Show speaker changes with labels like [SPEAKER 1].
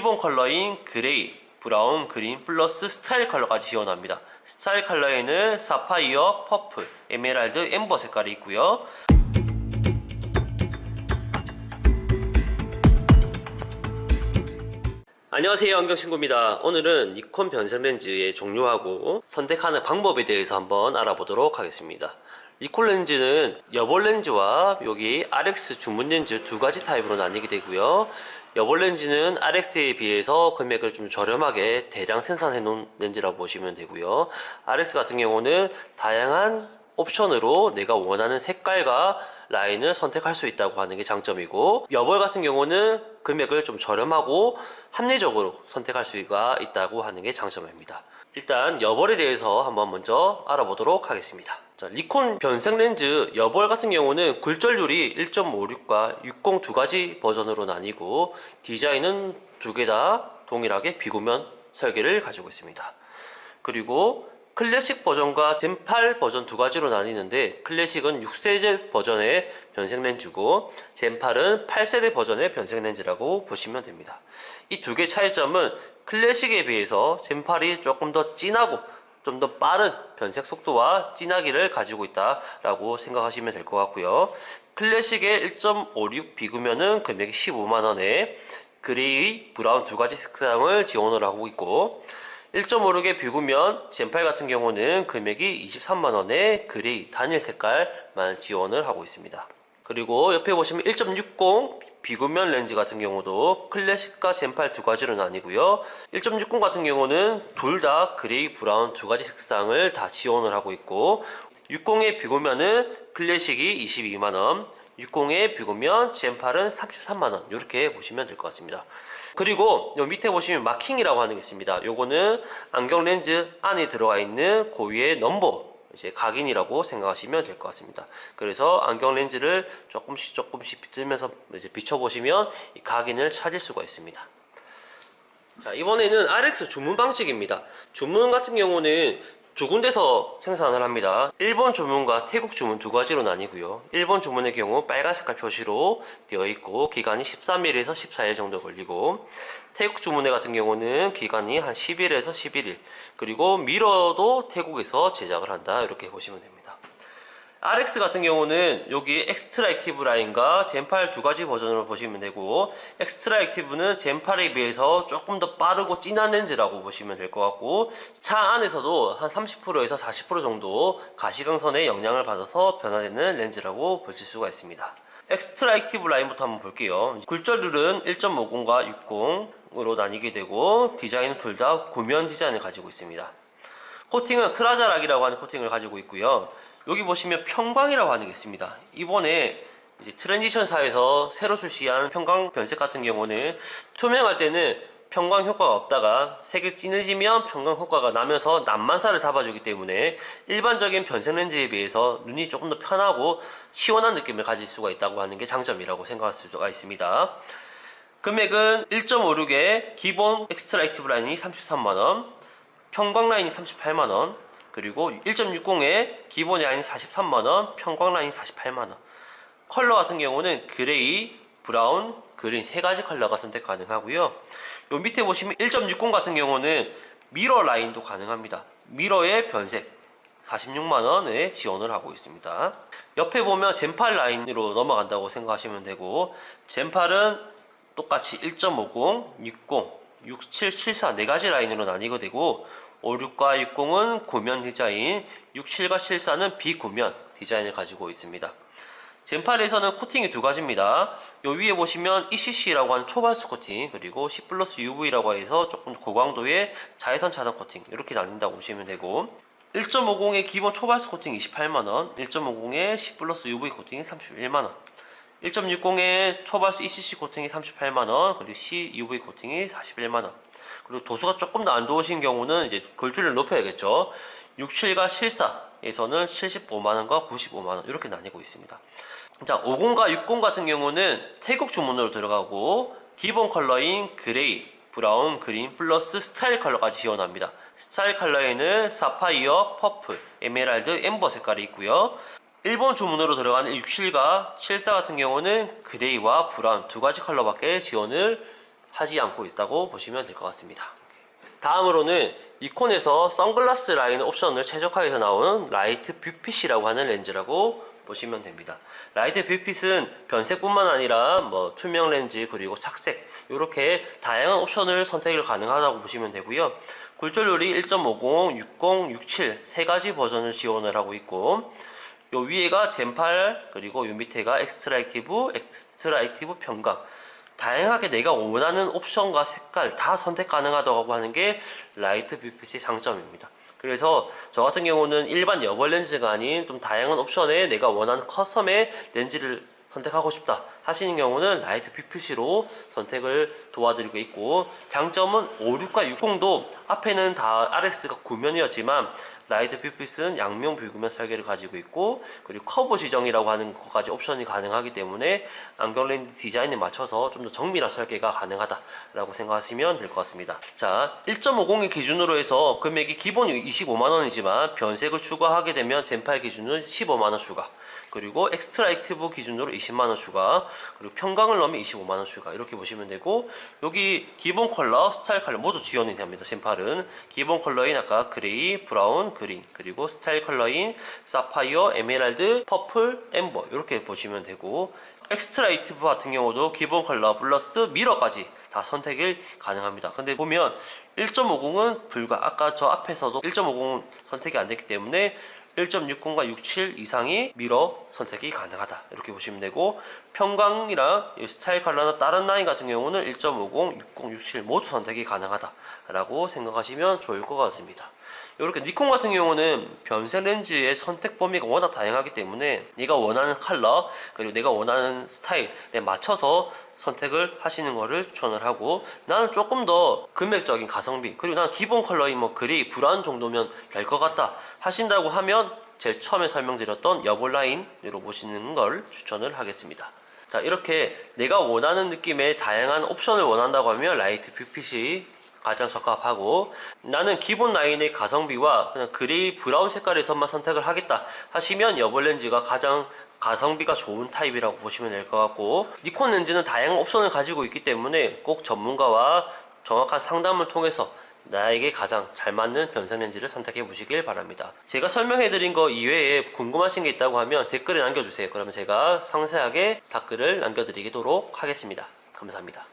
[SPEAKER 1] 기본 컬러인 그레이, 브라운, 그린 플러스 스타일 컬러까지 지원합니다. 스타일 컬러에는 사파이어, 퍼플, 에메랄드, 엠버 색깔이 있고요. 안녕하세요, 안경친구입니다. 오늘은 니콘 변색 렌즈의 종류하고 선택하는 방법에 대해서 한번 알아보도록 하겠습니다. 니콘 렌즈는 여벌 렌즈와 여기 RX 주문 렌즈 두 가지 타입으로 나뉘게 되고요. 여벌 렌즈는 RX에 비해서 금액을 좀 저렴하게 대량 생산해 놓은 렌즈라고 보시면 되고요. RX 같은 경우는 다양한 옵션으로 내가 원하는 색깔과 라인을 선택할 수 있다고 하는 게 장점이고, 여벌 같은 경우는 금액을 좀 저렴하고 합리적으로 선택할 수가 있다고 하는 게 장점입니다. 일단 여벌에 대해서 한번 먼저 알아보도록 하겠습니다. 자, 니콘 변색 렌즈 여벌 같은 경우는 굴절률이 1.56과 60 두 가지 버전으로 나뉘고, 디자인은 두 개 다 동일하게 비구면 설계를 가지고 있습니다. 그리고 클래식 버전과 젠8 버전 두 가지로 나뉘는데, 클래식은 6세대 버전의 변색 렌즈고 젠8은 8세대 버전의 변색 렌즈라고 보시면 됩니다. 이 두 개 차이점은 클래식에 비해서 젠8이 조금 더 진하고 좀 더 빠른 변색 속도와 진하기를 가지고 있다라고 생각하시면 될 것 같고요. 클래식의 1.56 비구면은 금액이 15만원에 그레이, 브라운 두 가지 색상을 지원을 하고 있고, 1.56의 비구면 젠8 같은 경우는 금액이 23만원에 그레이 단일 색깔만 지원을 하고 있습니다. 그리고 옆에 보시면 1.60 비구면 렌즈 같은 경우도 클래식과 젠8 두 가지로 나뉘고요. 1.60 같은 경우는 둘 다 그레이, 브라운 두 가지 색상을 다 지원을 하고 있고, 60의 비구면은 클래식이 22만원, 60의 비구면 젠8은 33만원, 이렇게 보시면 될 것 같습니다. 그리고 요 밑에 보시면 마킹이라고 하는 게 있습니다. 요거는 안경 렌즈 안에 들어가 있는 고유의 넘버, 이제 각인이라고 생각하시면 될 것 같습니다. 그래서 안경 렌즈를 조금씩 비틀면서 이제 비춰보시면 이 각인을 찾을 수가 있습니다. 자, 이번에는 RX 주문 방식입니다. 주문 같은 경우는 두 군데서 생산을 합니다. 일본 주문과 태국 주문 두 가지로 나뉘고요. 일본 주문의 경우 빨간 색깔 표시로 되어 있고 기간이 13일에서 14일 정도 걸리고, 태국 주문의 같은 경우는 기간이 한 10일에서 11일, 그리고 미러도 태국에서 제작을 한다, 이렇게 보시면 됩니다. RX 같은 경우는 여기 엑스트라 액티브 라인과 젠8 두 가지 버전으로 보시면 되고, 엑스트라 액티브는 젠8에 비해서 조금 더 빠르고 진한 렌즈라고 보시면 될 것 같고, 차 안에서도 한 30%에서 40% 정도 가시광선의 영향을 받아서 변화되는 렌즈라고 보실 수가 있습니다. 엑스트라 액티브 라인부터 한번 볼게요. 굴절률은 1.50과 60으로 나뉘게 되고, 디자인은 둘 다 구면 디자인을 가지고 있습니다. 코팅은 크라자락이라고 하는 코팅을 가지고 있고요. 여기 보시면 평광이라고 하는 게 있습니다. 이번에 이제 트랜지션사에서 새로 출시한 평광 변색 같은 경우는 투명할 때는 평광 효과가 없다가 색이 진해지면 평광 효과가 나면서 난만사를 잡아주기 때문에 일반적인 변색 렌즈에 비해서 눈이 조금 더 편하고 시원한 느낌을 가질 수가 있다고 하는 게 장점이라고 생각할 수가 있습니다. 금액은 1.56의 기본 엑스트라 액티브 라인이 33만원, 평광 라인이 38만원, 그리고 1.60의 기본 라인이 43만원, 평광 라인이 48만원. 컬러 같은 경우는 그레이, 브라운, 그린 세 가지 컬러가 선택 가능하고요. 요 밑에 보시면 1.60 같은 경우는 미러 라인도 가능합니다. 미러의 변색 46만원에 지원을 하고 있습니다. 옆에 보면 젠8 라인으로 넘어간다고 생각하시면 되고, 젠8은 똑같이 1.50, 60, 67, 74 네 가지 라인으로 나뉘게 되고, 56과 60은 구면 디자인, 67과 74는 비구면 디자인을 가지고 있습니다. 젠8에서는 코팅이 두 가지입니다. 요 위에 보시면 ECC라고 하는 초발수 코팅, 그리고 C 플러스 UV라고 해서 조금 고강도의 자외선 차단 코팅, 이렇게 나뉜다고 보시면 되고, 1.50의 기본 초발수 코팅 28만원, 1.50의 C 플러스 UV 코팅이 31만원, 1.60의 초발수 ECC 코팅이 38만원, 그리고 C UV 코팅이 41만원. 그리고 도수가 조금 더 안 좋으신 경우는 이제 굴절을 높여야겠죠. 67과 74에서는 75만원과 95만원 이렇게 나뉘고 있습니다. 자, 50과 60 같은 경우는 태국 주문으로 들어가고, 기본 컬러인 그레이, 브라운, 그린 플러스 스타일 컬러까지 지원합니다. 스타일 컬러에는 사파이어, 퍼플, 에메랄드, 엠버 색깔이 있고요. 일본 주문으로 들어가는 67과 74 같은 경우는 그레이와 브라운 두 가지 컬러밖에 지원을 하지 않고 있다고 보시면 될 것 같습니다. 다음으로는 니콘에서 선글라스 라인 옵션을 최적화해서 나온 라이트 뷰핏이라고 하는 렌즈라고 보시면 됩니다. 라이트 뷰핏은 변색뿐만 아니라 뭐 투명 렌즈 그리고 착색 이렇게 다양한 옵션을 선택을 가능하다고 보시면 되고요. 굴절률이 1.50, 60, 67 세 가지 버전을 지원을 하고 있고, 요 위에가 젠8 그리고 요 밑에가 엑스트라 액티브 평강. 다양하게 내가 원하는 옵션과 색깔 다 선택 가능하다고 하는 게 라이트 뷰핏의 장점입니다. 그래서 저 같은 경우는 일반 여벌 렌즈가 아닌 좀 다양한 옵션에 내가 원하는 커스텀의 렌즈를 선택하고 싶다 하시는 경우는 라이트 뷰핏으로 선택을 도와드리고 있고, 장점은 56과 60도 앞에는 다 RX가 구면이었지만 라이트 뷰핏은 양면 불구면 설계를 가지고 있고, 그리고 커브 지정이라고 하는 것까지 옵션이 가능하기 때문에 안경 렌즈 디자인에 맞춰서 좀 더 정밀한 설계가 가능하다라고 생각하시면 될 것 같습니다. 자, 1.50의 기준으로 해서 금액이 기본이 25만원이지만 변색을 추가하게 되면 젠8 기준은 15만원 추가, 그리고 엑스트라 액티브 기준으로 20만원 추가, 그리고 평강을 넣으면 25만원 추가, 이렇게 보시면 되고, 여기 기본 컬러, 스타일 컬러 모두 지원이 됩니다. 젠8은 기본 컬러인 아까 그레이, 브라운, 그린, 그리고 스타일 컬러인 사파이어, 에메랄드, 퍼플, 엠버 이렇게 보시면 되고, 엑스트라 액티브 같은 경우도 기본 컬러 플러스 미러까지 다 선택이 가능합니다. 근데 보면 1.50은 불가, 아까 저 앞에서도 1.50은 선택이 안 됐기 때문에 1.60과 67 이상이 미러 선택이 가능하다 이렇게 보시면 되고, 평광이랑 스타일 컬러나 다른 라인 같은 경우는 1.50, 60, 67 모두 선택이 가능하다 라고 생각하시면 좋을 것 같습니다. 이렇게 니콘 같은 경우는 변색 렌즈의 선택 범위가 워낙 다양하기 때문에 내가 원하는 컬러 그리고 내가 원하는 스타일에 맞춰서 선택을 하시는 것을 추천을 하고, 나는 조금 더 금액적인 가성비 그리고 나는 기본 컬러인 뭐 그레이, 브라운 정도면 될 것 같다 하신다고 하면 제일 처음에 설명드렸던 여벌 라인으로 보시는 걸 추천을 하겠습니다. 자, 이렇게 내가 원하는 느낌의 다양한 옵션을 원한다고 하면 라이트 뷰핏이 가장 적합하고, 나는 기본 라인의 가성비와 그냥 그레이, 브라운 색깔에서만 선택을 하겠다 하시면 여벌 렌즈가 가장 가성비가 좋은 타입이라고 보시면 될 것 같고, 니콘 렌즈는 다양한 옵션을 가지고 있기 때문에 꼭 전문가와 정확한 상담을 통해서 나에게 가장 잘 맞는 변색 렌즈를 선택해 보시길 바랍니다. 제가 설명해 드린 거 이외에 궁금하신 게 있다고 하면 댓글에 남겨주세요. 그러면 제가 상세하게 답글을 남겨드리도록 하겠습니다. 감사합니다.